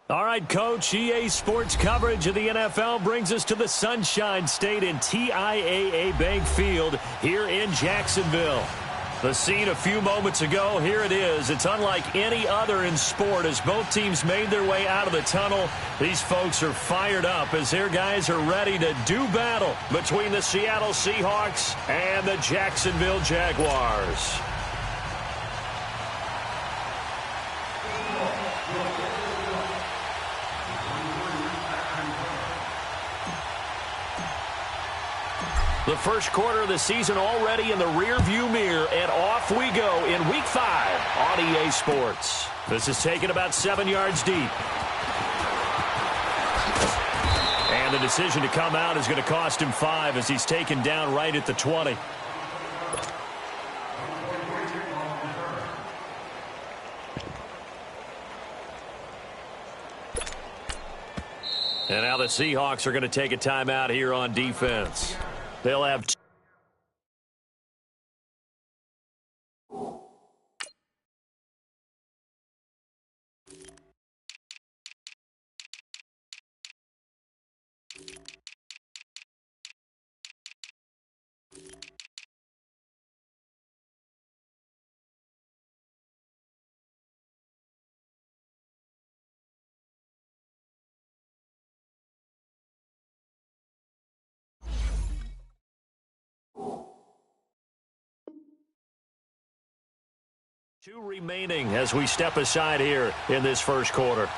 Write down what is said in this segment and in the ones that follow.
All right, Coach, EA Sports coverage of the NFL brings us to the Sunshine State in TIAA Bank Field here in Jacksonville. The scene a few moments ago, here it is. It's unlike any other in sport as both teams made their way out of the tunnel. These folks are fired up as their guys are ready to do battle between the Seattle Seahawks and the Jacksonville Jaguars. The first quarter of the season already in the rearview mirror, and off we go in Week 5 on EA Sports. This is taken about 7 yards deep. And the decision to come out is going to cost him 5 as he's taken down right at the 20. And now the Seahawks are going to take a timeout here on defense. They'll have two remaining as we step aside here in this first quarter.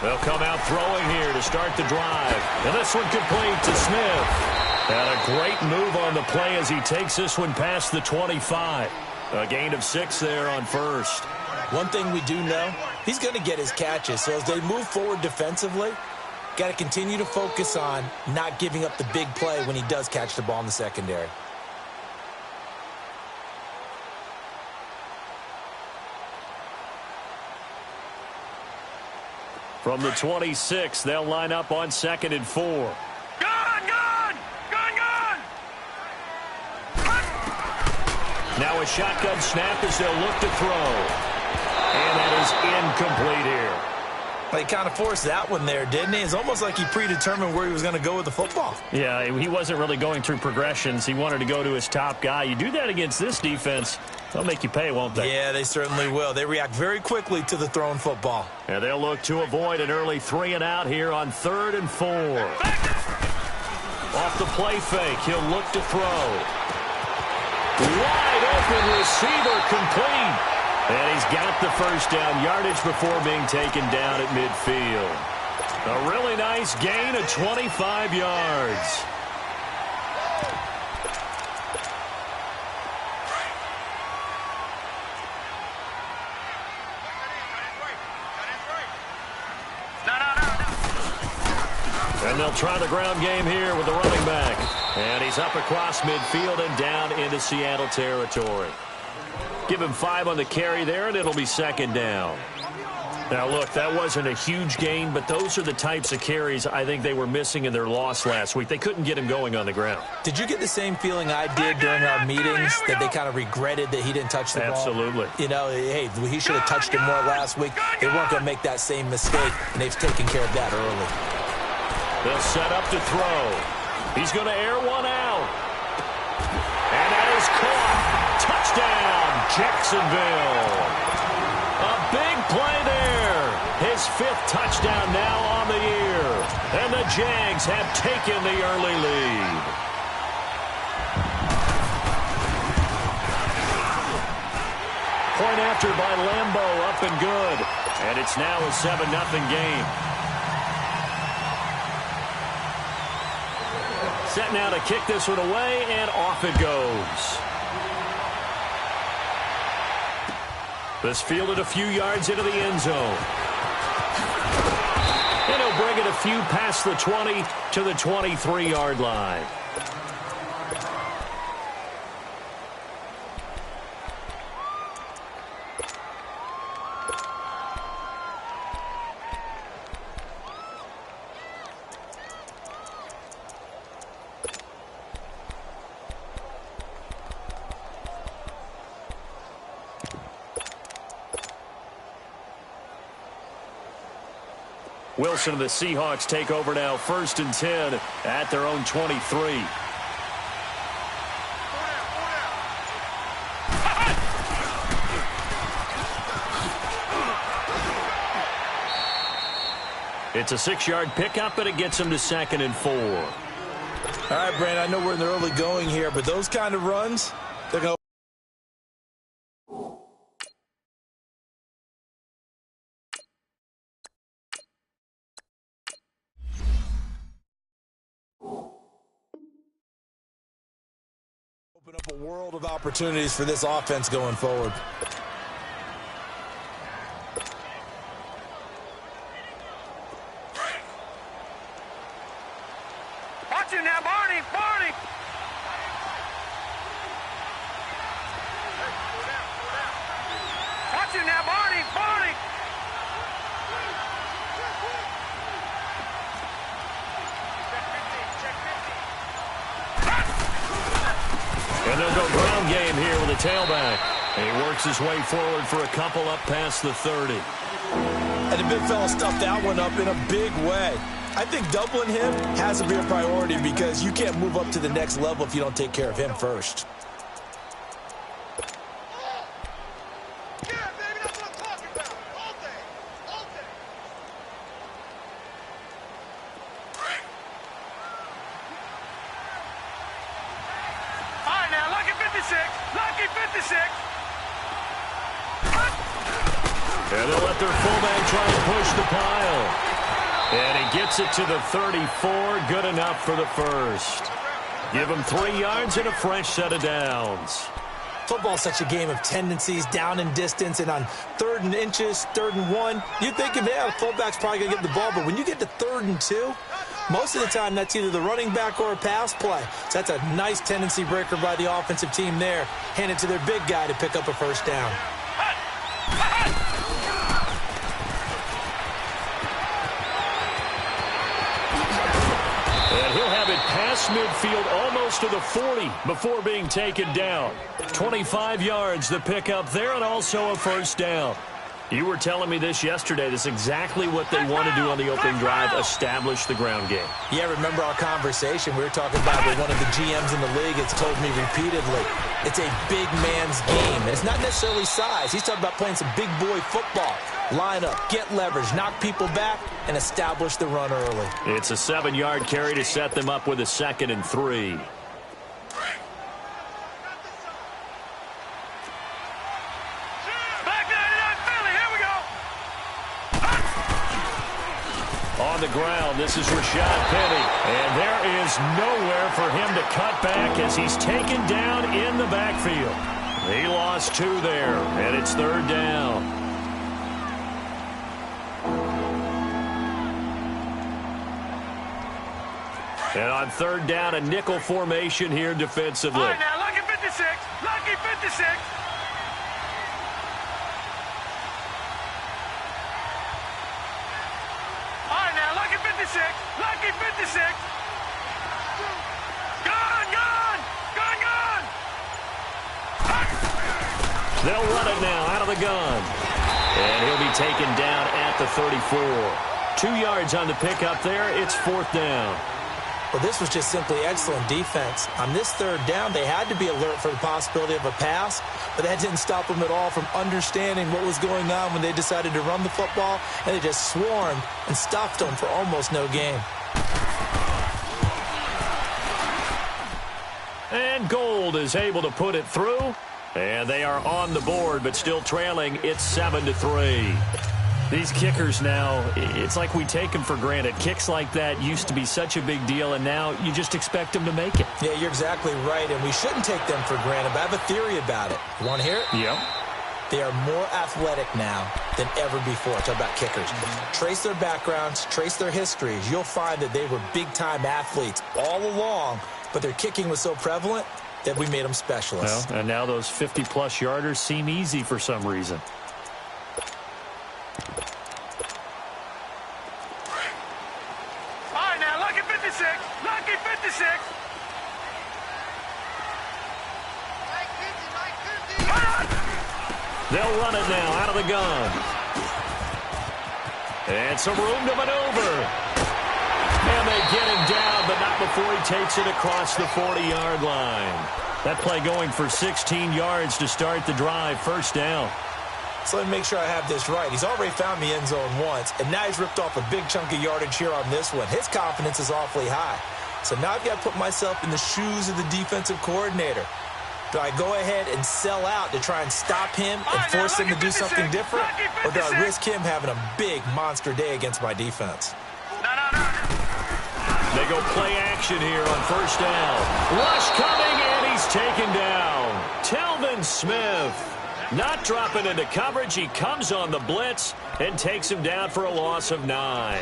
They'll come out throwing here to start the drive. And this one complete to Smith. And a great move on the play as he takes this one past the 25. A gain of 6 there on first. One thing we do know, he's going to get his catches. So as they move forward defensively, got to continue to focus on not giving up the big play when he does catch the ball in the secondary. From the 26, they'll line up on 2nd and 4. Now a shotgun snap as they'll look to throw. And that is incomplete here. He kind of forced that one there, didn't he? It's almost like he predetermined where he was going to go with the football. Yeah, he wasn't really going through progressions. He wanted to go to his top guy. You do that against this defense, they'll make you pay, won't they? Yeah, they certainly will. They react very quickly to the thrown football. And they'll look to avoid an early 3 and out here on 3rd and 4. Off the play fake, he'll look to throw. Wide open receiver complete. And he's got the first down yardage before being taken down at midfield. A really nice gain of 25 yards. And they'll try the ground game here with the running back. And he's up across midfield and down into Seattle territory. Give him 5 on the carry there, and it'll be 2nd down. Now, look, that wasn't a huge gain, but those are the types of carries I think they were missing in their loss last week. They couldn't get him going on the ground. Did you get the same feeling I did during our meetings, that they kind of regretted that he didn't touch the ball? Absolutely. You know, hey, he should have touched it more last week. They weren't going to make that same mistake, and they've taken care of that early. They'll set up to throw. He's going to air one out. And that is caught. Touchdown, Jacksonville. A big play there. His 5th touchdown now on the year. And the Jags have taken the early lead. Point after by Lambo, up and good. And it's now a 7-0 game. Set now to kick this one away, and off it goes. This fielded a few yards into the end zone. And he'll bring it a few past the 20 to the 23-yard line. Wilson and the Seahawks take over now, 1st and 10 at their own 23. It's a 6-yard pickup, and it gets him to 2nd and 4. All right, Brandon, I know we're in the early going here, but those kind of runs, they're going to... open up a world of opportunities for this offense going forward. Watch him now, Barney! Barney! Watch him now, Barney! Barney! And they'll go ground game here with a tailback. And he works his way forward for a couple up past the 30. And the big fella stuffed that one up in a big way. I think doubling him has to be a priority because you can't move up to the next level if you don't take care of him first. Yeah, baby, that's what I'm talking about. All day. All day. All right, now, Lucky 56. Lucky 56. And they'll let their fullback try and push the pile. And he gets it to the 34. Good enough for the first. Give him 3 yards and a fresh set of downs. Football's such a game of tendencies, down and distance, and on 3rd and inches, 3rd and 1, you think, yeah, the fullback's probably going to get the ball, but when you get to 3rd and 2, most of the time that's either the running back or a pass play. So that's a nice tendency breaker by the offensive team there. Hand it to their big guy to pick up a first down. And he'll have it past midfield almost to the 40 before being taken down. 25 yards the pickup there, and also a first down. You were telling me this yesterday. This is exactly what they want to do on the opening drive, establish the ground game. Yeah, remember our conversation? We were talking about with one of the GMs in the league. It's told me repeatedly, it's a big man's game. And it's not necessarily size. He's talking about playing some big boy football. Line up, get leverage, knock people back, and establish the run early. It's a 7-yard carry to set them up with a 2nd and 3. On the ground, this is Rashad Penny. And there is nowhere for him to cut back as he's taken down in the backfield. He lost 2 there, and it's 3rd down. And on 3rd down, a nickel formation here defensively. All right, now, Lucky 56. Lucky 56. All right, now, Lucky 56. Lucky 56. Gone, gone. Gone, gone. They'll run it now out of the gun. And he'll be taken down at the 34. 2 yards on the pickup there. It's 4th down. Well, this was just simply excellent defense. On this 3rd down, they had to be alert for the possibility of a pass, but that didn't stop them at all from understanding what was going on when they decided to run the football, and they just swarmed and stopped them for almost no gain. And Gold is able to put it through, and they are on the board, but still trailing. It's 7-3. These kickers now, it's like we take them for granted. Kicks like that used to be such a big deal, and now you just expect them to make it. Yeah, you're exactly right, and we shouldn't take them for granted, but I have a theory about it. You want to hear it? Yep. They are more athletic now than ever before. Talk about kickers. Trace their backgrounds, trace their histories. You'll find that they were big-time athletes all along, but their kicking was so prevalent that we made them specialists. Well, and now those 50-plus yarders seem easy for some reason. All right, now, Lucky 56. Lucky 56. They'll run it now out of the gun. And some room to maneuver. And they get him down, but not before he takes it across the 40-yard line. That play going for 16 yards to start the drive. First down. So let me make sure I have this right. He's already found the end zone once, and now he's ripped off a big chunk of yardage here on this one. His confidence is awfully high. So now I've got to put myself in the shoes of the defensive coordinator. Do I go ahead and sell out to try and stop him and force him to do something different? Or do I risk him having a big monster day against my defense? They go play action here on first down. Rush coming, and he's taken down. Telvin Smith not dropping into coverage. He comes on the blitz and takes him down for a loss of 9.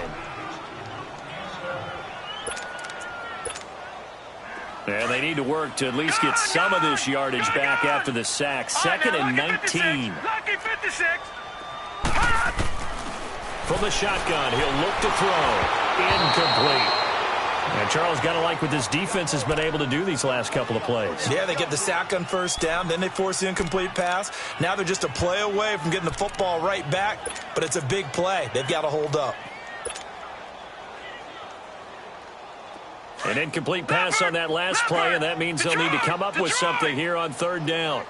And they need to work to at least get some of this yardage back after the sack. Second and 19. From the shotgun, he'll look to throw. Incomplete. And Charles, got to like what this defense has been able to do these last couple of plays. Yeah, they get the sack on first down, then they force the incomplete pass. Now they're just a play away from getting the football right back, but it's a big play. They've got to hold up. An incomplete pass on that last play, and that means they'll need to come up with something here on third down.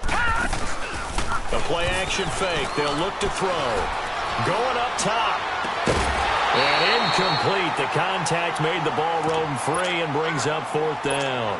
A play-action fake. They'll look to throw. Going up top. And incomplete. The contact made the ball roam free and brings up fourth down.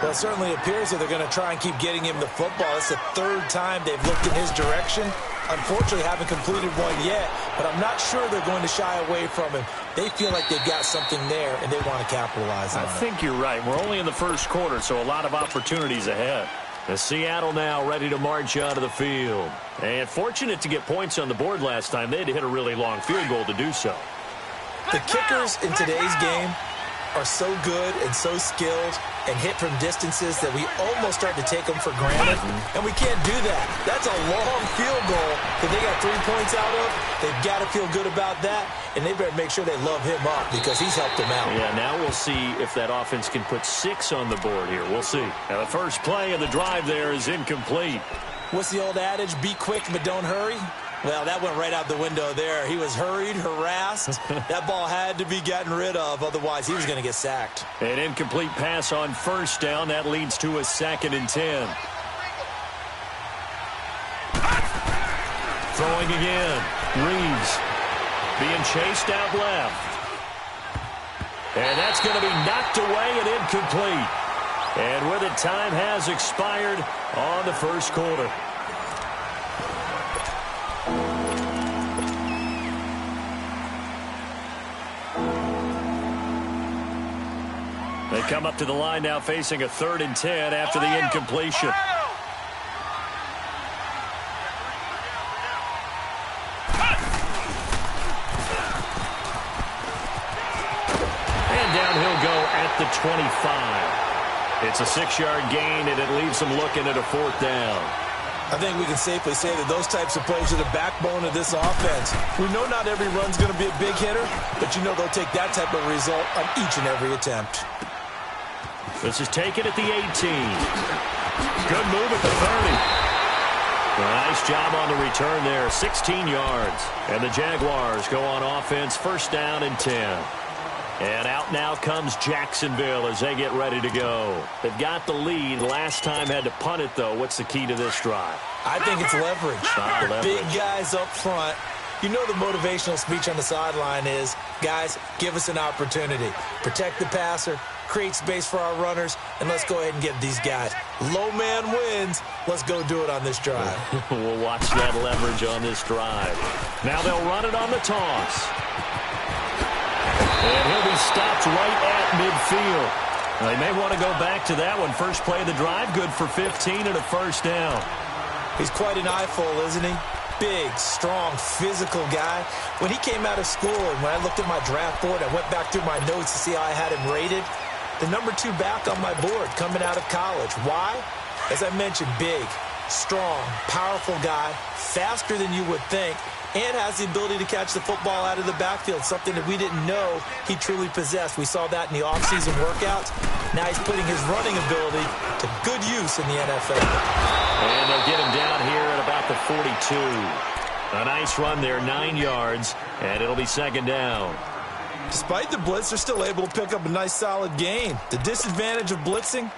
Well, it certainly appears that they're going to try and keep getting him the football. It's the third time they've looked in his direction. Unfortunately, haven't completed one yet, but I'm not sure they're going to shy away from him. They feel like they've got something there, and they want to capitalize on it. I think you're right. We're only in the first quarter, so a lot of opportunities ahead. The Seattle now ready to march out of the field. And fortunate to get points on the board last time. They had to hit a really long field goal to do so. The kickers in today's game are so good and so skilled and hit from distances that we almost start to take them for granted, and we can't do that. That's a long field goal that they got 3 points out of. They've got to feel good about that, and they better make sure they love him up because he's helped them out. Yeah, now we'll see if that offense can put 6 on the board here. We'll see. Now, the first play of the drive there is incomplete. What's the old adage? Be quick, but don't hurry. Well, that went right out the window there. He was hurried, harassed. That ball had to be gotten rid of, otherwise he was going to get sacked. An incomplete pass on first down. That leads to a 2nd and 10. Throwing again. Reeves being chased out left. And that's going to be knocked away and incomplete. And with it, time has expired on the first quarter. They come up to the line now facing a 3rd and 10 after the incompletion. And down he'll go at the 25. It's a 6-yard gain, and it leaves them looking at a 4th down. I think we can safely say that those types of plays are the backbone of this offense. We know not every run's going to be a big hitter, but you know they'll take that type of result on each and every attempt. This is taken at the 18. Good move at the 30. Nice job on the return there, 16 yards. And the Jaguars go on offense, first down and 10. And out now comes Jacksonville as they get ready to go. They've got the lead. Last time had to punt it, though. What's the key to this drive? I think it's leverage. The big guys up front. You know the motivational speech on the sideline is, guys, give us an opportunity. Protect the passer, create space for our runners, and let's go ahead and get these guys. Low man wins. Let's go do it on this drive. We'll watch that leverage on this drive. Now they'll run it on the toss. And he'll be stopped right at midfield. Now, they may want to go back to that one. First play of the drive, good for 15 and a first down. He's quite an eyeful, isn't he? Big, strong, physical guy. When he came out of school and when I looked at my draft board, I went back through my notes to see how I had him rated. The number 2 back on my board coming out of college. Why? As I mentioned, big, strong, powerful guy, faster than you would think, and has the ability to catch the football out of the backfield, something that we didn't know he truly possessed. We saw that in the offseason workouts. Now he's putting his running ability to good use in the NFL. And they'll get him down here at about the 42. A nice run there, 9 yards, and it'll be second down. Despite the blitz, they're still able to pick up a nice solid gain. The disadvantage of blitzing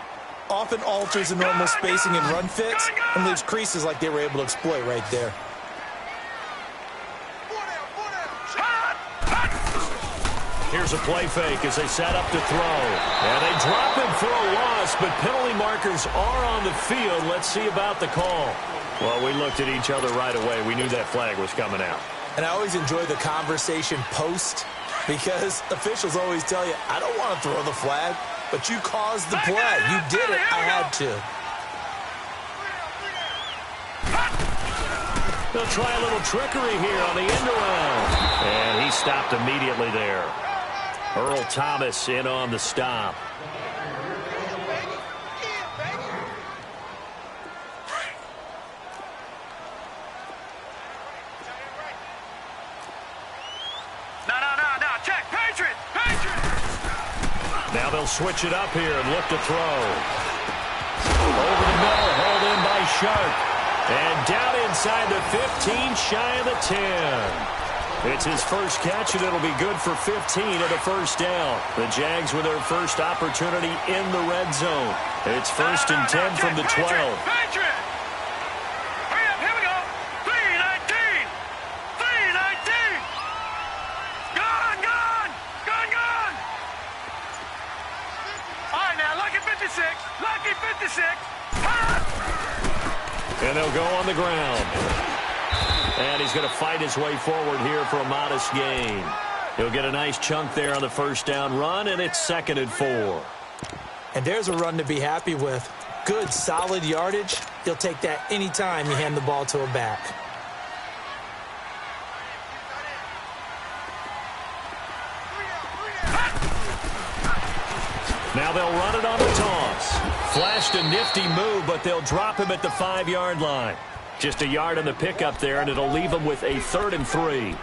often alters the normal spacing and run fits and leaves creases like they were able to exploit right there. Here's a play fake as they set up to throw. And they drop him for a loss, but penalty markers are on the field. Let's see about the call. Well, we looked at each other right away. We knew that flag was coming out. And I always enjoy the conversation post because officials always tell you, I don't want to throw the flag, but you caused the play. You did it. I had to. They'll try a little trickery here on the end around. And he stopped immediately there. Earl Thomas in on the stop. Check, Patriot! Now they'll switch it up here and look to throw. Over the middle, held in by Sharp. And down inside the 15, shy of the 10. It's his first catch, and it'll be good for 15 at a first down. The Jags with their first opportunity in the red zone. It's first and 10 from the 12. Patriot! Hurry up, here we go! 3-19! 3-19! Gone! All right, now, lucky 56! Lucky 56! And they'll go on the ground. And he's going to fight his way forward here for a modest gain. He'll get a nice chunk there on the first down run, and it's 2nd and 4. And there's a run to be happy with. Good, solid yardage. He'll take that anytime you hand the ball to a back. Now they'll run it on the toss. Flashed a nifty move, but they'll drop him at the 5-yard line. Just a yard on the pickup there, and it'll leave him with a 3rd and 3.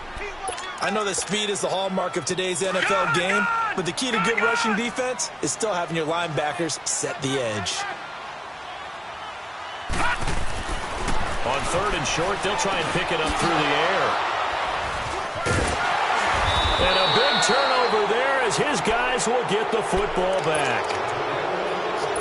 I know that speed is the hallmark of today's NFL game, but the key to good rushing defense is still having your linebackers set the edge. On 3rd and short, they'll try and pick it up through the air. And a big turnover there as his guys will get the football back.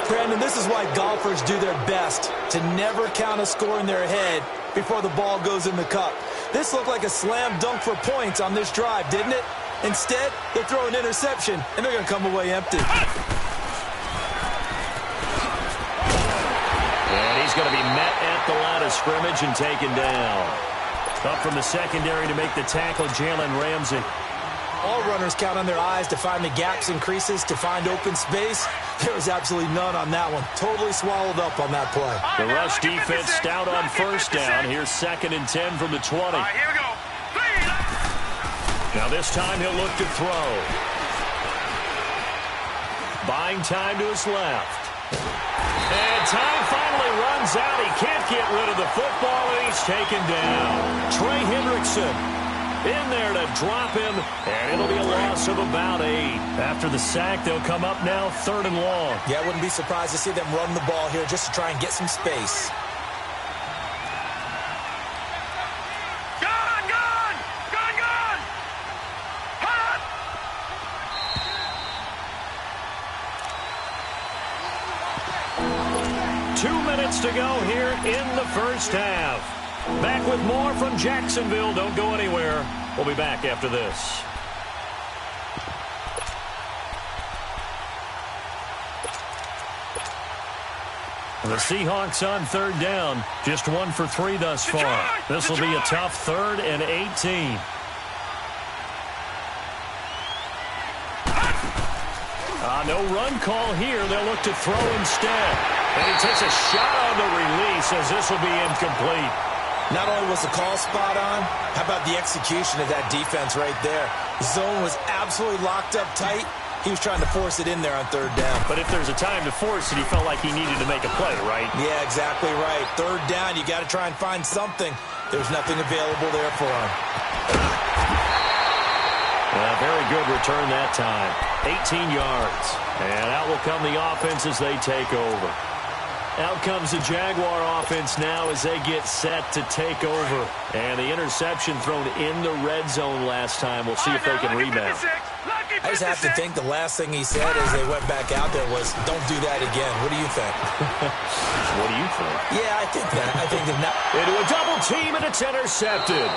Brandon, this is why golfers do their best to never count a score in their head before the ball goes in the cup. This looked like a slam dunk for points on this drive, didn't it? Instead, they'll throw an interception, and they're going to come away empty. And he's going to be met at the line of scrimmage and taken down. Up from the secondary to make the tackle, Jalen Ramsey. All runners count on their eyes to find the gaps and creases, to find open space. There was absolutely none on that one. Totally swallowed up on that play. The rush defense stout on first down. Here's 2nd and 10 from the 20. All right, here we go. Now this time he'll look to throw. Buying time to his left. And time finally runs out. He can't get rid of the football, and he's taken down. Trey Hendrickson in there to drop him, and it'll be a loss of about 8. After the sack, they'll come up now 3rd and long. Yeah, I wouldn't be surprised to see them run the ball here just to try and get some space. Gone! 2 minutes to go here in the first half. Back with more from Jacksonville. Don't go anywhere. We'll be back after this. The Seahawks on 3rd down. Just 1 for 3 thus far. This will be a tough 3rd and 18. No run call here. They'll look to throw instead. And he takes a shot on the release as this will be incomplete. Not only was the call spot on, how about the execution of that defense right there? The zone was absolutely locked up tight. He was trying to force it in there on 3rd down. But if there's a time to force it, he felt like he needed to make a play, right? Yeah, exactly right. 3rd down, you got to try and find something. There's nothing available there for him. Very good return that time. 18 yards. And out will come the offense as they take over. Out comes the Jaguar offense now as they get set to take over. And the interception thrown in the red zone last time. We'll see if they can rebound. I just have to think the last thing he said as they went back out there was, don't do that again. What do you think? What do you think? Yeah, I think that. I think that now. Into a double team, and it's intercepted.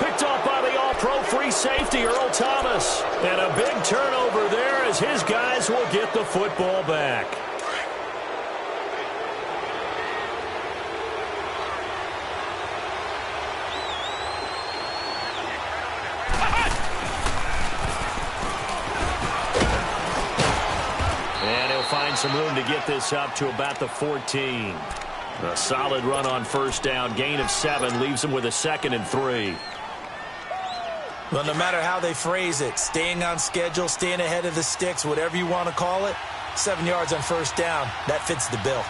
Picked off by the all-pro free safety, Earl Thomas. And a big turnover there as his guys will get the football back. And he'll find some room to get this up to about the 14. A solid run on first down. Gain of 7 leaves him with a 2nd and 3. Well, no matter how they phrase it, staying on schedule, staying ahead of the sticks, whatever you want to call it, 7 yards on first down, that fits the bill.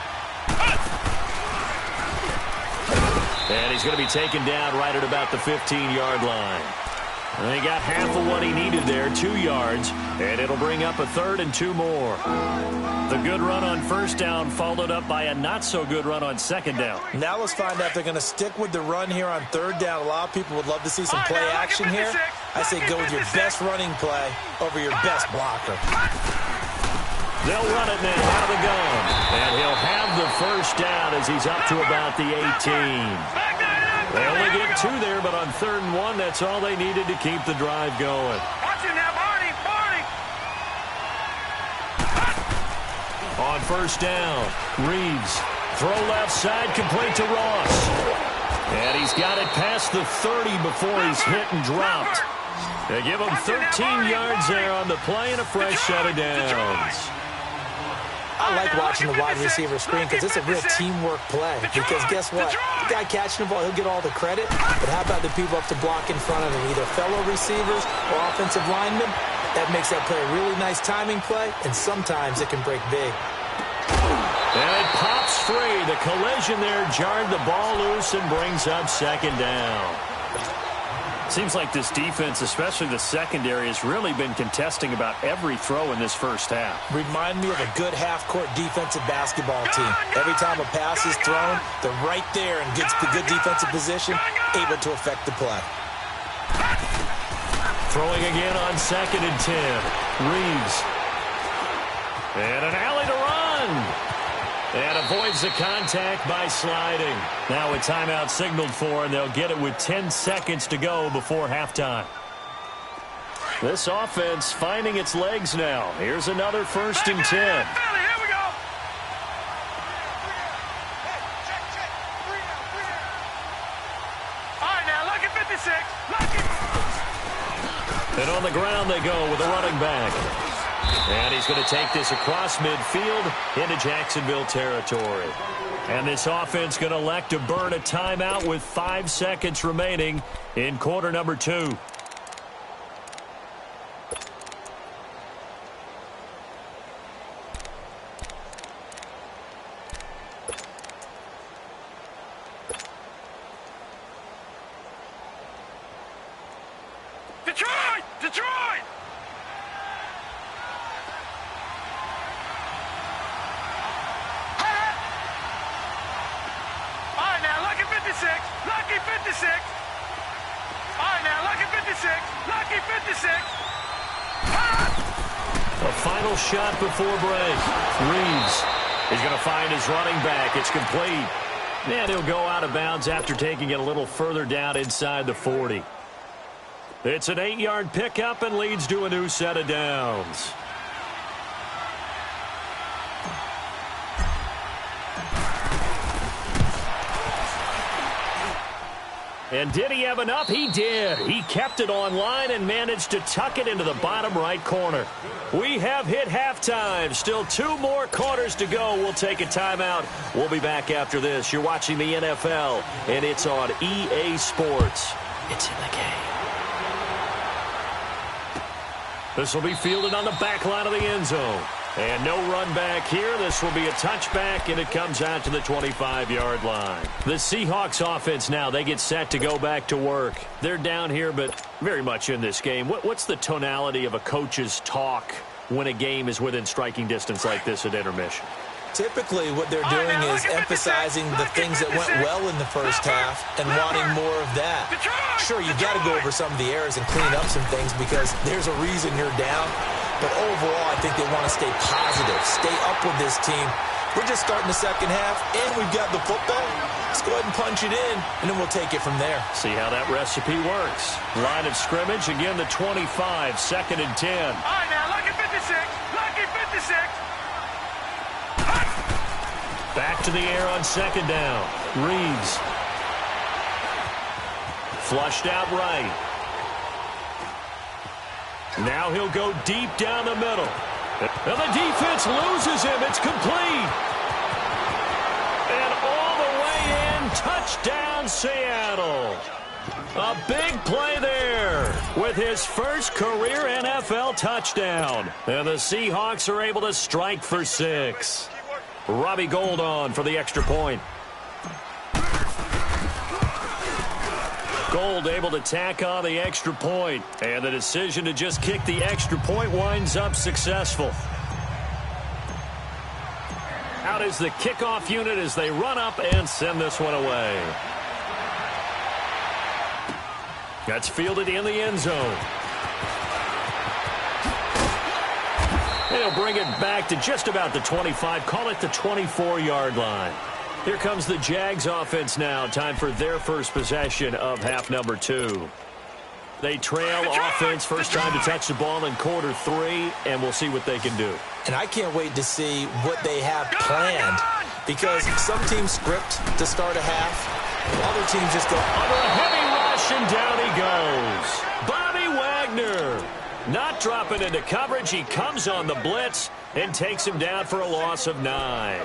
And he's going to be taken down right at about the 15-yard line. And he got half of what he needed there, 2 yards, and it'll bring up a 3rd and 2 more. The good run on first down followed up by a not-so-good run on second down. Now let's find out if they're going to stick with the run here on third down. A lot of people would love to see some play action here. I say go with your best running play over your best blocker. They'll run it now out of the gun. And he'll have the first down as he's up to about the 18. They only get 2 there, but on 3rd and 1, that's all they needed to keep the drive going. Watch it now, Barney, Barney. On first down, Reeves. Throw left side, complete to Ross. And he's got it past the 30 before he's hit and dropped. They give him 13 yards there on the play and a fresh set of downs. I like watching the wide receiver screen because it's a real teamwork play. Because guess what? The guy catching the ball, he'll get all the credit. But how about the people up to block in front of him, either fellow receivers or offensive linemen? That makes that play a really nice timing play, and sometimes it can break big. And it pops free. The collision there jarred the ball loose and brings up 2nd down. Seems like this defense, especially the secondary, has really been contesting about every throw in this first half. Remind me of a good half-court defensive basketball team. Every time a pass is thrown, they're right there in good defensive position, able to affect the play. Throwing again on 2nd and 10. Reeves. And an alley to run. And avoids the contact by sliding. Now a timeout signaled for, and they'll get it with 10 seconds to go before halftime. This offense finding its legs now. Here's another 1st and 10. Here we go. All right, now look at 56. Look at. And on the ground they go with a running back. And he's going to take this across midfield into Jacksonville territory. And this offense going to elect to burn a timeout with 5 seconds remaining in quarter number 2. Detroit! Detroit! Lucky 56. All right, now, lucky 56. Lucky 56. A final shot before break. Reeves is going to find his running back. It's complete. And he'll go out of bounds after taking it a little further down inside the 40. It's an 8-yard pickup and leads to a new set of downs. And did he have enough? He did. He kept it online and managed to tuck it into the bottom right corner. We have hit halftime. Still 2 more quarters to go. We'll take a timeout. We'll be back after this. You're watching the NFL, and it's on EA Sports. It's in the game. This will be fielded on the back line of the end zone. And no run back here. This will be a touchback, and it comes out to the 25-yard line. The Seahawks offense now, they get set to go back to work. They're down here, but very much in this game. What's the tonality of a coach's talk when a game is within striking distance like this at intermission? Typically, what they're doing is emphasizing the things that went well in the first half and wanting more of that. Sure, you've got to go over some of the errors and clean up some things because there's a reason you're down. But overall, I think they want to stay positive, stay up with this team. We're just starting the second half, and we've got the football. Let's go ahead and punch it in, and then we'll take it from there. See how that recipe works. Line of scrimmage, again the 25, 2nd and 10. All right, now, lucky 56. Lucky 56. Back to the air on 2nd down. Reeves. Flushed out right. Now he'll go deep down the middle. And the defense loses him. It's complete. And all the way in, touchdown Seattle. A big play there with his first career NFL touchdown. And the Seahawks are able to strike for 6. Robbie Gould on for the extra point. Gould able to tack on the extra point. And the decision to just kick the extra point winds up successful. Out is the kickoff unit as they run up and send this one away. That's fielded in the end zone. They'll bring it back to just about the 25. Call it the 24-yard line. Here comes the Jags offense now. Time for their first possession of half number 2. They trail offense, first time to touch the ball in quarter 3, and we'll see what they can do. And I can't wait to see what they have planned because some teams script to start a half. Other teams just go under a heavy rush, and down he goes. Bobby Wagner not dropping into coverage. He comes on the blitz and takes him down for a loss of 9.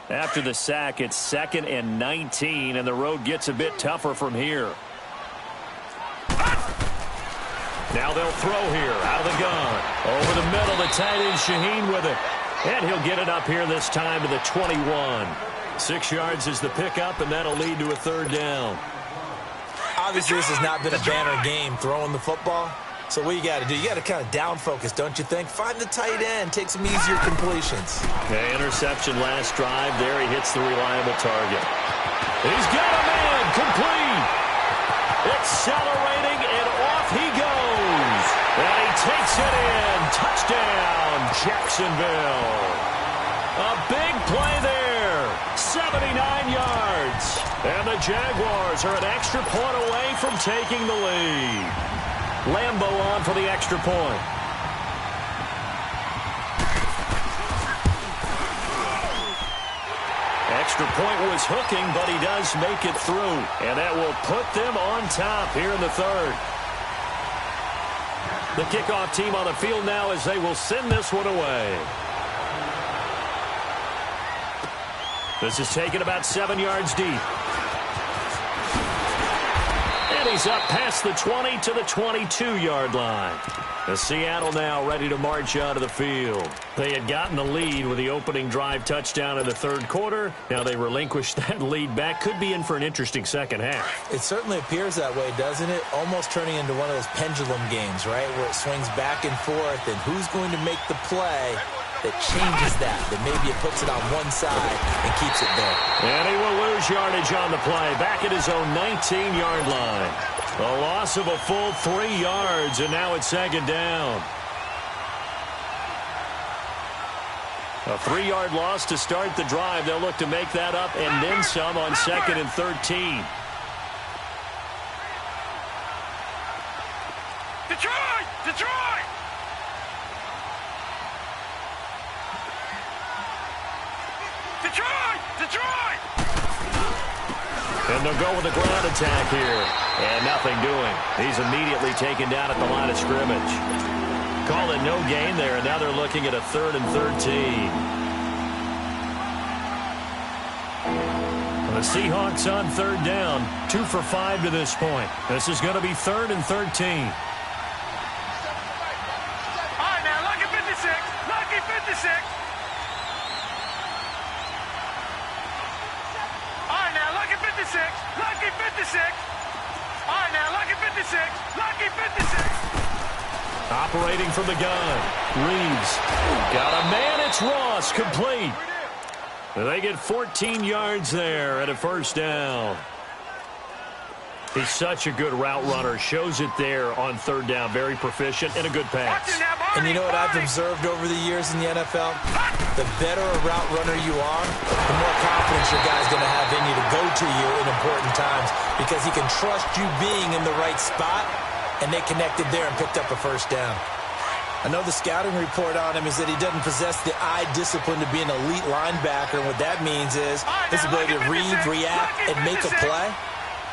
After the sack, it's 2nd and 19, and the road gets a bit tougher from here. Now they'll throw here, out of the gun. Over the middle, the tight end Shaheen with it. And he'll get it up here this time to the 21. 6 yards is the pickup, and that'll lead to a 3rd down. Obviously, this has not been a banner game throwing the football. So what you got to do, you got to kind of down focus, don't you think? Find the tight end, take some easier completions. Okay, interception last drive. There he hits the reliable target. He's got a man, complete. Accelerating, and off he goes. And he takes it in. Touchdown, Jacksonville. A big play there. 79 yards. And the Jaguars are an extra point away from taking the lead. Lambo on for the extra point. Extra point was hooking, but he does make it through. And that will put them on top here in the 3rd. The kickoff team on the field now as they will send this one away. This is taken about 7 yards deep. And he's up past the 20 to the 22-yard line. The Seattle now ready to march out of the field. They had gotten the lead with the opening drive touchdown in the 3rd quarter. Now they relinquished that lead back. Could be in for an interesting second half. It certainly appears that way, doesn't it? Almost turning into one of those pendulum games, right, where it swings back and forth, and who's going to make the play that changes that maybe it puts it on one side and keeps it there. And he will lose yardage on the play, back at his own 19-yard line. A loss of a full 3 yards, and now it's 2nd down. A 3-yard loss to start the drive. They'll look to make that up and then some on 2nd and 13. Detroit! Detroit! Detroit! Detroit! And they'll go with a ground attack here. And nothing doing. He's immediately taken down at the line of scrimmage. Call it no gain there, and now they're looking at a 3rd and 13. The Seahawks on 3rd down. 2 for 5 to this point. This is going to be 3rd and 13. All right, now, lucky 56. Lucky 56. All right, now, lucky 56. Lucky 56. All right, now, lucky 56. 56. Lucky 56. Operating from the gun. Reeves. Got a man. It's Ross. Complete. They get 14 yards there at a first down. He's such a good route runner. Shows it there on third down. Very proficient and a good pass. And you know what I've observed over the years in the NFL? The better a route runner you are, the more confidence your guy's going to have in you to go to you in important times because he can trust you being in the right spot, and they connected there and picked up a first down. I know the scouting report on him is that he doesn't possess the eye discipline to be an elite linebacker. And what that means is his ability to read, react, and make a play.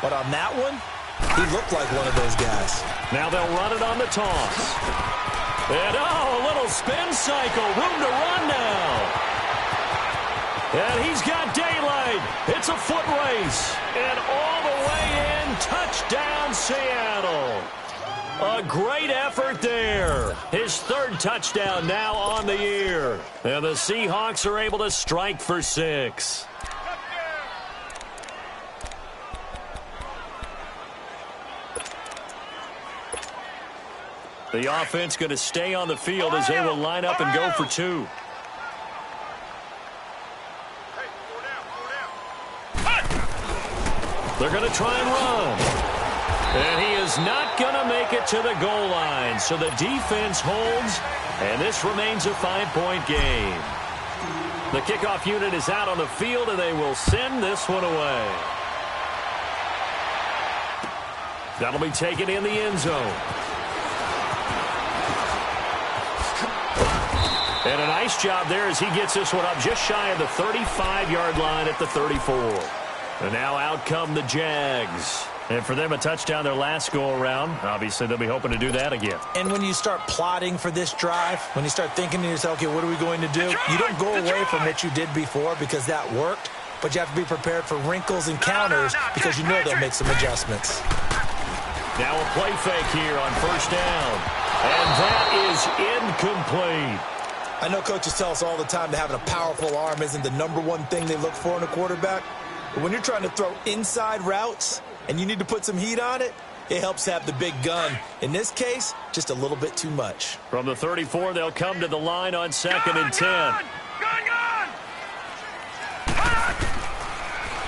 But on that one, he looked like one of those guys. Now they'll run it on the toss. And, a little spin cycle. Room to run now. And he's got daylight. It's a foot race. And all the way in, touchdown Seattle. A great effort there. His third touchdown now on the year. And the Seahawks are able to strike for 6. The offense going to stay on the field as they will line up and go for 2. They're going to try and run. And he is not going to make it to the goal line. So the defense holds, and this remains a 5-point game. The kickoff unit is out on the field, and they will send this one away. That'll be taken in the end zone. And a nice job there as he gets this one up just shy of the 35-yard line at the 34. And now out come the Jags. And for them, a touchdown their last go-around. Obviously, they'll be hoping to do that again. And when you start plotting for this drive, when you start thinking to yourself, okay, what are we going to do? You don't go away from what you did before because that worked, but you have to be prepared for wrinkles and counters because you know they'll make some adjustments. Now a play fake here on first down. And that is incomplete. I know coaches tell us all the time that having a powerful arm isn't the number one thing they look for in a quarterback. But when you're trying to throw inside routes and you need to put some heat on it, it helps have the big gun. In this case, just a little bit too much. From the 34, they'll come to the line on 2nd and 10.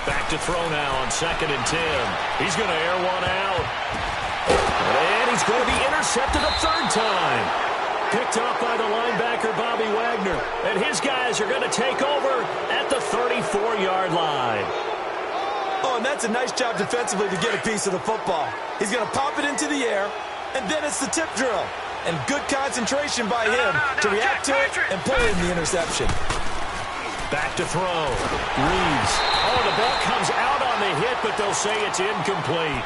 Back to throw now on 2nd and 10. He's going to air one out. And he's going to be intercepted a third time. Picked up by the linebacker, Bobby Wagner. And his guys are going to take over at the 34-yard line. Oh, and that's a nice job defensively to get a piece of the football. He's going to pop it into the air, and then it's the tip drill. And good concentration by him to react to it and pull in the interception. Back to throw. Reeves. Oh, the ball comes out on the hit, but they'll say it's incomplete.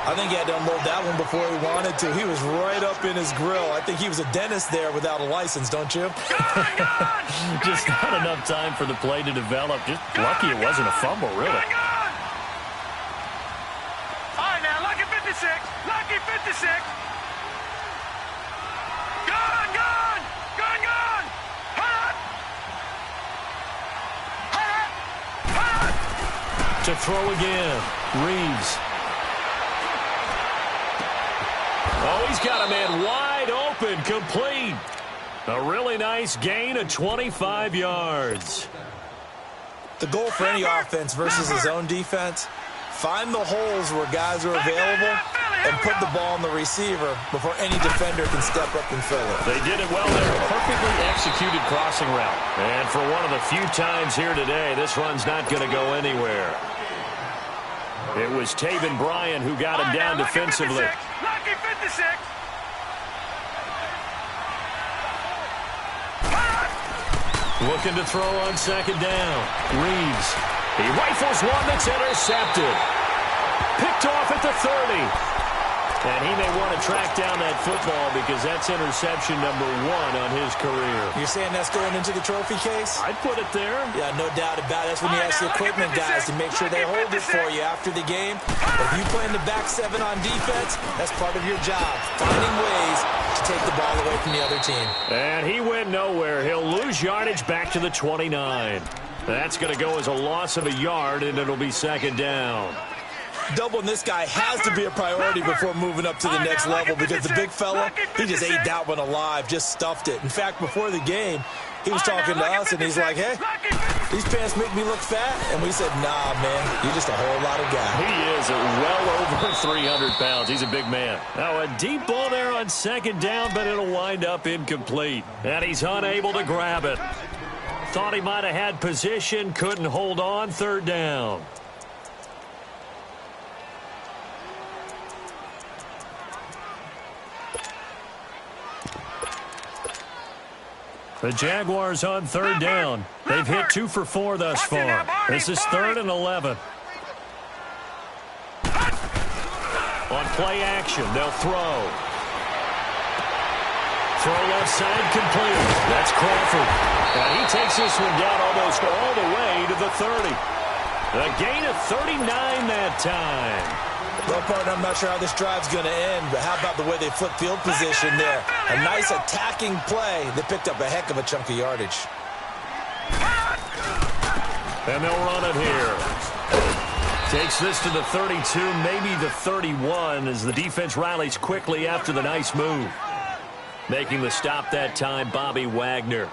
I think he had to unload that one before he wanted to. He was right up in his grill. I think he was a dentist there without a license, don't you? Just not enough time for the play to develop. Just lucky it wasn't a fumble, really. All right, now, lucky 56. Lucky 56. Gun, gun. Gun, gun. Hut. Hut. Hut. To throw again. Reeves. Oh, he's got a man wide open, complete. A really nice gain of 25 yards. The goal for any offense versus his own defense, find the holes where guys are available and put the ball on the receiver before any defender can step up and fill it. They did it well there. Perfectly executed crossing route. And for one of the few times here today, this run's not going to go anywhere. It was Taven Bryan who got him down defensively. Lucky 56. Looking to throw on 2nd down. Reeves. He rifles one that's intercepted. Picked off at the 30. And he may want to track down that football because that's interception number 1 on his career. You're saying that's going into the trophy case? I'd put it there. Yeah, no doubt about it. That's when you ask the equipment guys to make sure they hold it for you after the game. But if you play in the back 7 on defense, that's part of your job, finding ways to take the ball away from the other team. And he went nowhere. He'll lose yardage back to the 29. That's going to go as a loss of a yard, and it'll be 2nd down. Doubling this guy has to be a priority before moving up to the next level because the big fella, he just ate that one alive, just stuffed it. In fact, before the game, he was talking to us, and he's like, hey, these pants make me look fat. And we said, nah, man, you're just a whole lot of guy. He is well over 300 pounds. He's a big man. Now, a deep ball there on second down, but it'll wind up incomplete. And he's unable to grab it. Thought he might have had position, couldn't hold on, third down. The Jaguars on third down. They've hit 2 for 4 thus far. This is 3rd and 11. On play action, they'll throw. Throw left side complete. That's Crawford. And he takes this one down almost all the way to the 30. A gain of 39 that time. Well, partner, I'm not sure how this drive's going to end, but how about the way they flip field position there? A nice attacking play. They picked up a heck of a chunk of yardage. And they'll run it here. Takes this to the 32, maybe the 31, as the defense rallies quickly after the nice move. Making the stop that time, Bobby Wagner.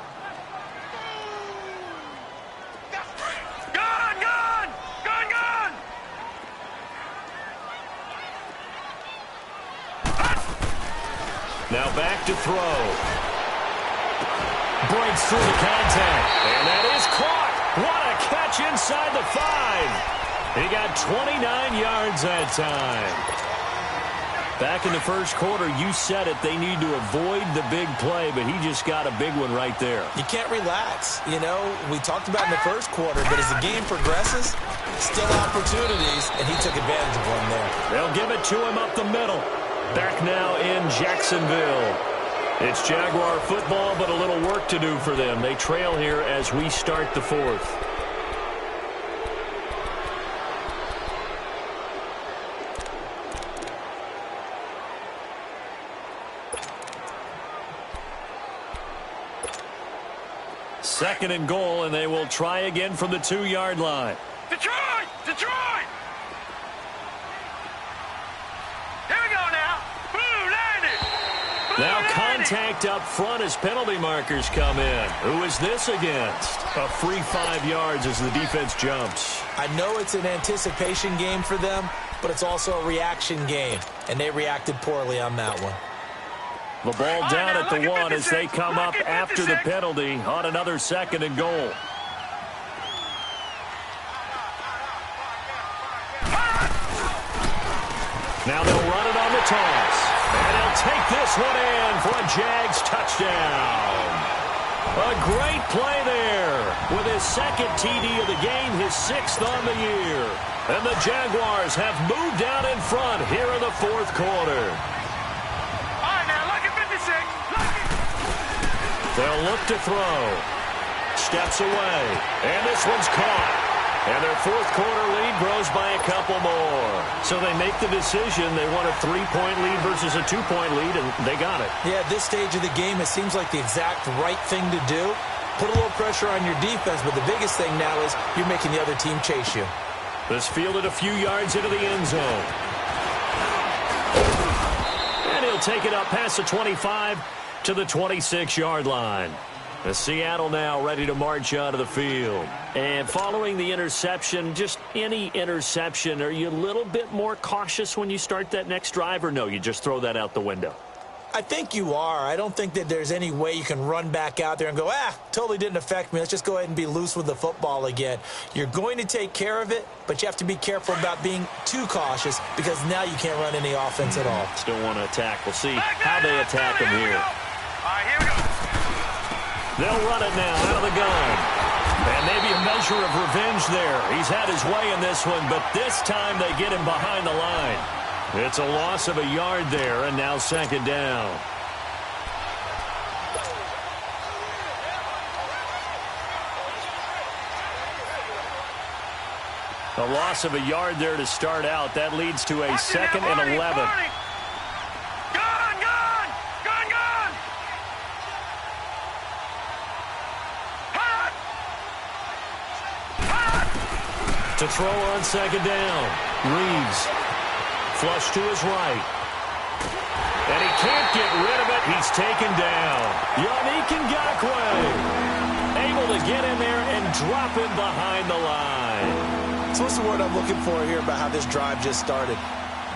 Now back to throw. Breaks through the contact. And that is caught. What a catch inside the 5. He got 29 yards that time. Back in the first quarter, you said it, they need to avoid the big play, but he just got a big one right there. You can't relax. You know, we talked about in the first quarter, but as the game progresses, still opportunities, and he took advantage of one there. They'll give it to him up the middle. Back now in Jacksonville. It's Jaguar football, but a little work to do for them. They trail here as we start the 4th. Second and goal, and they will try again from the 2-yard line. Detroit! Detroit! Here we go now. Blue landed. Now contact up front as penalty markers come in. Who is this against? A free 5 yards as the defense jumps. I know it's an anticipation game for them, but it's also a reaction game, and they reacted poorly on that one. The ball down at the 1 as they come up after the penalty on another second and goal. Now they'll run it on the toss. And he'll take this one in for a Jags touchdown. A great play there with his second TD of the game, his 6th on the year. And the Jaguars have moved out in front here in the 4th quarter. They'll look to throw. Steps away. And this one's caught. And their 4th quarter lead grows by a couple more. So they make the decision. They want a 3-point lead versus a 2-point lead, and they got it. Yeah, at this stage of the game, it seems like the exact right thing to do. Put a little pressure on your defense, but the biggest thing now is you're making the other team chase you. This fielded a few yards into the end zone. And he'll take it up past the 25 to the 26-yard line. The Seattle now ready to march out of the field. And following the interception, just any interception, are you a little bit more cautious when you start that next drive, or no, you just throw that out the window? I think you are. I don't think that there's any way you can run back out there and go, totally didn't affect me. Let's just go ahead and be loose with the football again. You're going to take care of it, but you have to be careful about being too cautious because now you can't run any offense at all. Still want to attack. We'll see how they attack him here. All right, here we go. They'll run it now out of the gun. And maybe a measure of revenge there. He's had his way in this one, but this time they get him behind the line. It's a loss of a yard there, and now second down. A loss of a yard there to start out. That leads to a 2nd and 11. To throw on second down. Reeves. Flush to his right. And he can't get rid of it. He's taken down. Yannick Ngakoue able to get in there and drop him behind the line. So what's the word I'm looking for here about how this drive just started?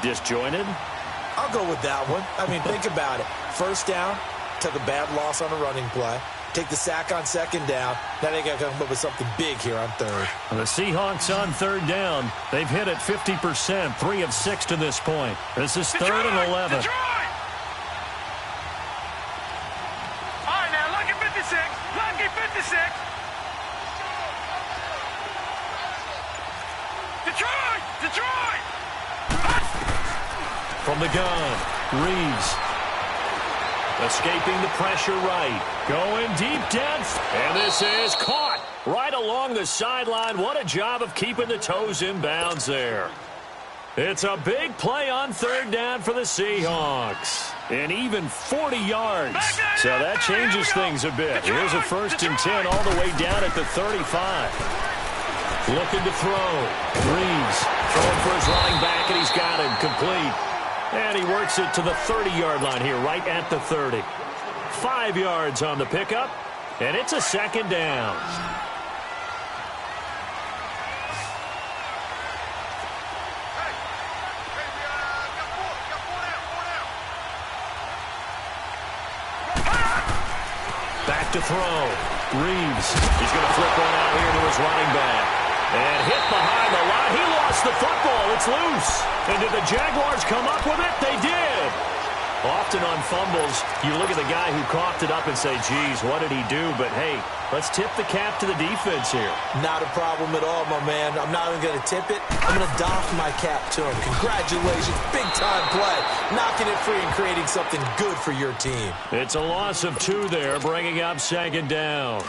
Disjointed? I'll go with that one. I mean, think about it. First down, took a bad loss on a running play. Take the sack on second down. Now they got to come up with something big here on third. The Seahawks on third down. They've hit it 50%, 3 of 6 to this point. This is third and 11. Detroit! All right, now, lucky 56. Lucky 56. Detroit! Detroit! From the gun, Reeves. Escaping the pressure right. Going deep depth. And this is caught right along the sideline. What a job of keeping the toes in bounds there. It's a big play on third down for the Seahawks. And even 40 yards. So that changes things a bit. Here's a 1st and 10 all the way down at the 35. Looking to throw. Reeves throwing for his running back, and he's got him complete. And he works it to the 30-yard line here, right at the 30. 5 yards on the pickup, and it's a second down. Back to throw. Reeves. He's going to flip one out here to his running back. And hit behind the line. He lost the football. It's loose. And did the Jaguars come up with it? They did. Often on fumbles, you look at the guy who coughed it up and say, geez, what did he do? But, hey, let's tip the cap to the defense here. Not a problem at all, my man. I'm not even going to tip it. I'm going to doff my cap to him. Congratulations. Big-time play. Knocking it free and creating something good for your team. It's a loss of 2 there, bringing up second down.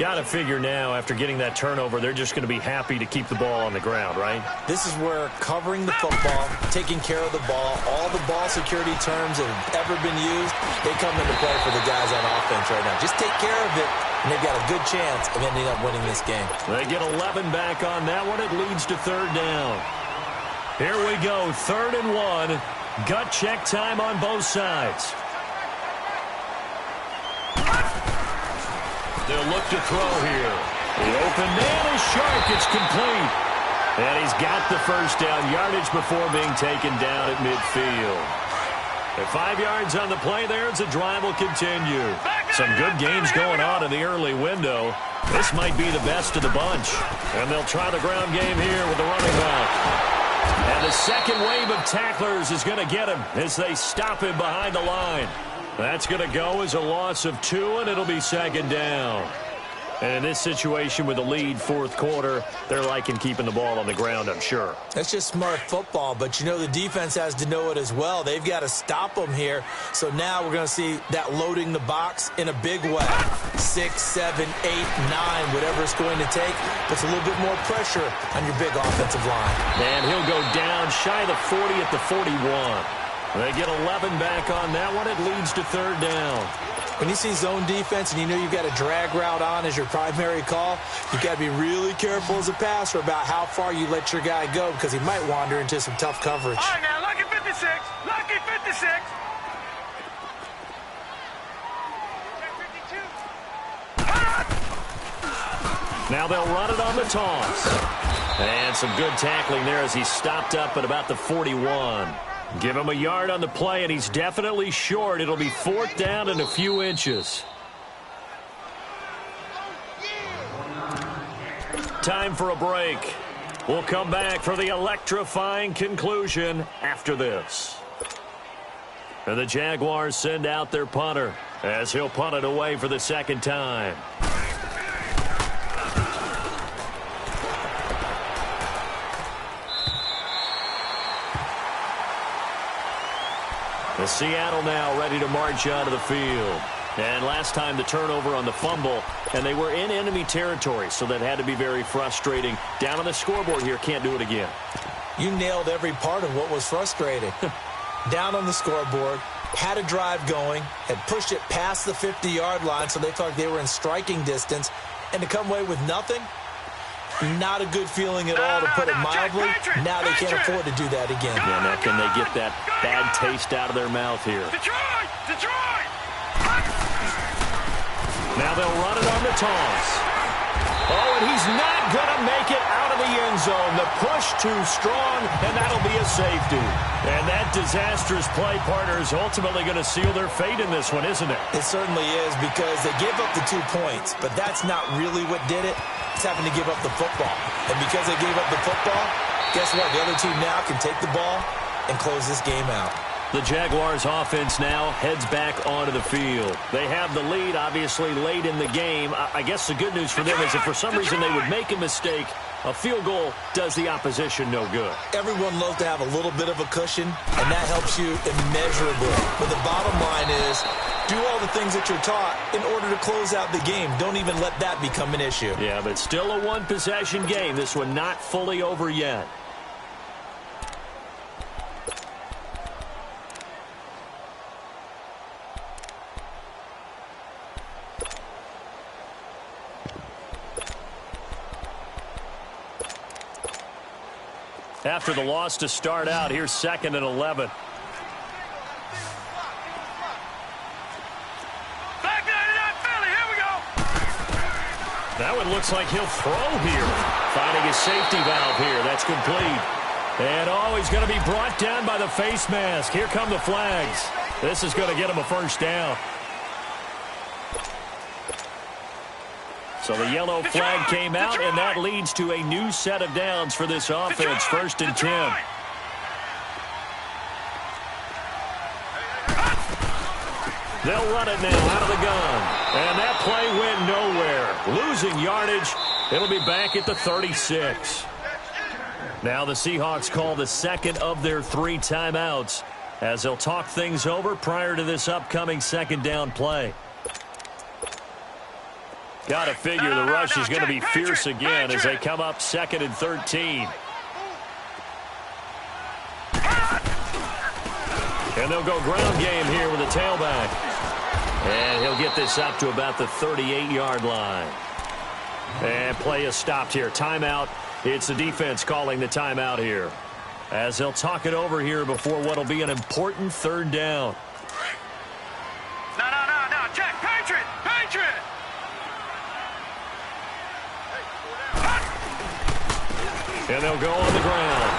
Got to figure now, after getting that turnover, they're just going to be happy to keep the ball on the ground, right? This is where covering the football, taking care of the ball, all the ball security terms that have ever been used, they come into play for the guys on offense right now. Just take care of it, and they've got a good chance of ending up winning this game. They get 11 back on that one. It leads to third down. Here we go, 3rd and 1. Gut check time on both sides. They'll look to throw here. The open man is sharp. It's complete. And he's got the first down yardage before being taken down at midfield. At 5 yards on the play there as the drive will continue. Some good games going on in the early window. This might be the best of the bunch. And they'll try the ground game here with the running back. And the second wave of tacklers is going to get him as they stop him behind the line. That's going to go as a loss of 2, and it'll be second down. And in this situation with the lead, 4th quarter, they're liking keeping the ball on the ground, I'm sure. That's just smart football, but you know the defense has to know it as well. They've got to stop them here. So now we're going to see that loading the box in a big way. 6, 7, 8, 9, whatever it's going to take, puts a little bit more pressure on your big offensive line. And he'll go down shy of the 40 at the 41. They get 11 back on that one. It leads to third down. When you see zone defense and you know you've got a drag route on as your primary call, you've got to be really careful as a passer about how far you let your guy go because he might wander into some tough coverage. All right, now, lucky 56. Lucky 56. Now they'll run it on the toss. And some good tackling there as he stopped up at about the 41. Give him a yard on the play, and he's definitely short. It'll be 4th down and a few inches. Time for a break. We'll come back for the electrifying conclusion after this. And the Jaguars send out their punter as he'll punt it away for the second time. The Seattle now ready to march out of the field. And last time the turnover on the fumble, and they were in enemy territory, so that had to be very frustrating. Down on the scoreboard here, can't do it again. You nailed every part of what was frustrating. Down on the scoreboard, had a drive going, had pushed it past the 50-yard line so they felt like they were in striking distance, and to come away with nothing, Not a good feeling at all, to put it mildly. Now they can't afford to do that again. Yeah, now can they get that bad taste out of their mouth here? Detroit! Now they'll run it on the toss. Oh, and he's not going to make it out of the end zone. The push too strong, and that'll be a safety. And that disastrous play, partner, is ultimately going to seal their fate in this one, isn't it? It certainly is, because they gave up the 2 points, but that's not really what did it. It's having to give up the football. And because they gave up the football, guess what? The other team now can take the ball and close this game out. The Jaguars offense now heads back onto the field. They have the lead, obviously, late in the game. I guess the good news for them is if for some reason they would make a mistake, a field goal does the opposition no good. Everyone loves to have a little bit of a cushion, and that helps you immeasurably. But the bottom line is, do all the things that you're taught in order to close out the game. Don't even let that become an issue. Yeah, but still a one-possession game. This one not fully over yet. After the loss to start out, here's 2nd and 11. That one looks like he'll throw here. Finding his safety valve here. That's complete. And he's going to be brought down by the face mask. Here come the flags. This is going to get him a first down. So the yellow flag came out, and that leads to a new set of downs for this offense. 1st and 10. They'll run it now out of the gun. And that play went nowhere. Losing yardage. It'll be back at the 36. Now the Seahawks call the 2nd of their 3 timeouts as they'll talk things over prior to this upcoming 2nd down play. Got to figure the rush is going to be fierce again as they come up 2nd and 13. And they'll go ground game here with a tailback. And he'll get this up to about the 38-yard line. And play is stopped here. Timeout. It's the defense calling the timeout here, as they'll talk it over here before what will be an important 3rd down. No, check, Patriot! And they'll go on the ground.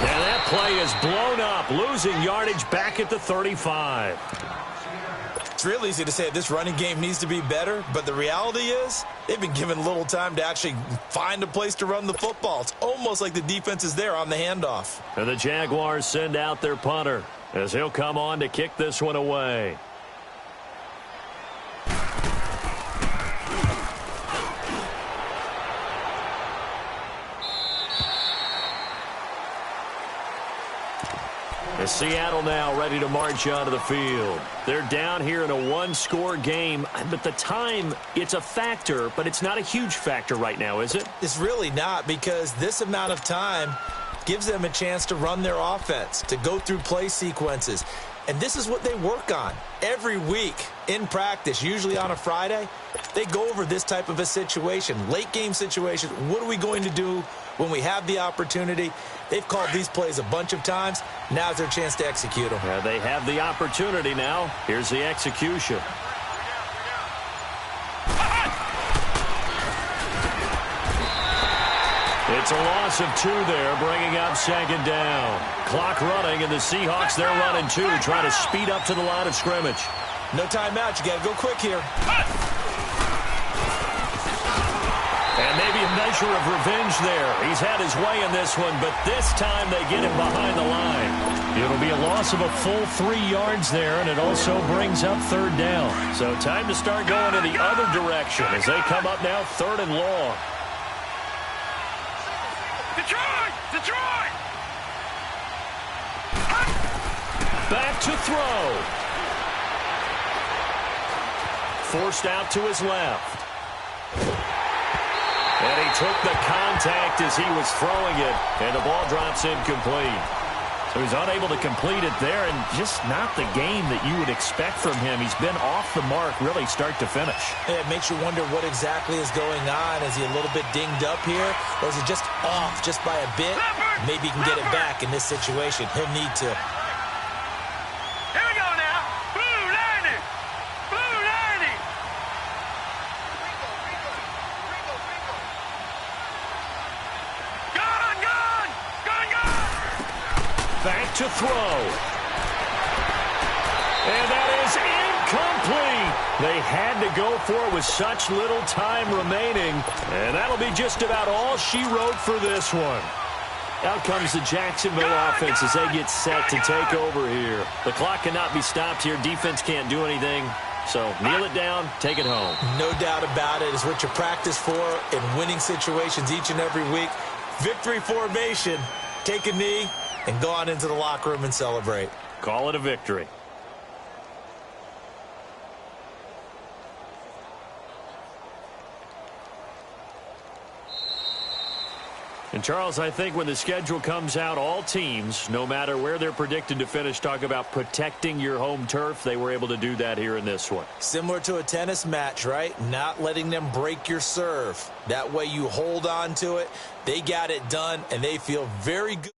And that play is blown up, losing yardage back at the 35. It's real easy to say this running game needs to be better, but the reality is they've been given little time to actually find a place to run the football. It's almost like the defense is there on the handoff. And the Jaguars send out their punter as he'll come on to kick this one away. As Seattle now ready to march onto the field. They're down here in a 1-score game, but the time, it's a factor, but it's not a huge factor right now, is it? It's really not, because this amount of time gives them a chance to run their offense, to go through play sequences. And this is what they work on every week in practice, usually on a Friday. They go over this type of a situation, late game situation. What are we going to do when we have the opportunity? They've called these plays a bunch of times. Now's their chance to execute them. Yeah, they have the opportunity now. Here's the execution. It's a loss of 2 there, bringing up 2nd down. Clock running, and the Seahawks, they're running 2, trying to speed up to the line of scrimmage. No timeout. You got to go quick here. And maybe a measure of revenge there. He's had his way in this one, but this time they get him behind the line. It'll be a loss of a full 3 yards there, and it also brings up 3rd down. So time to start going in the other direction as they come up now 3rd and long. Detroit! Back to throw. Forced out to his left. And he took the contact as he was throwing it, and the ball drops incomplete. So he's unable to complete it there, and just not the game that you would expect from him. He's been off the mark really start to finish. It makes you wonder what exactly is going on. Is he a little bit dinged up here, or is he just off just by a bit? Maybe he can get it back in this situation. He'll need to. Here we go now. Blue 90. Blue 90. Ringo. Gun. Back to throw. And that is incomplete. They had to go for it with such little time remaining. And that'll be just about all she wrote for this one. Out comes the Jacksonville offense as they get set to take over here. The clock cannot be stopped here. Defense can't do anything. So kneel it down, take it home. No doubt about it. It's what you practice for in winning situations each and every week. Victory formation. Take a knee and go on into the locker room and celebrate. Call it a victory. And, Charles, I think when the schedule comes out, all teams, no matter where they're predicted to finish, talk about protecting your home turf. They were able to do that here in this one. Similar to a tennis match, right? Not letting them break your serve. That way you hold on to it. They got it done, and they feel very good.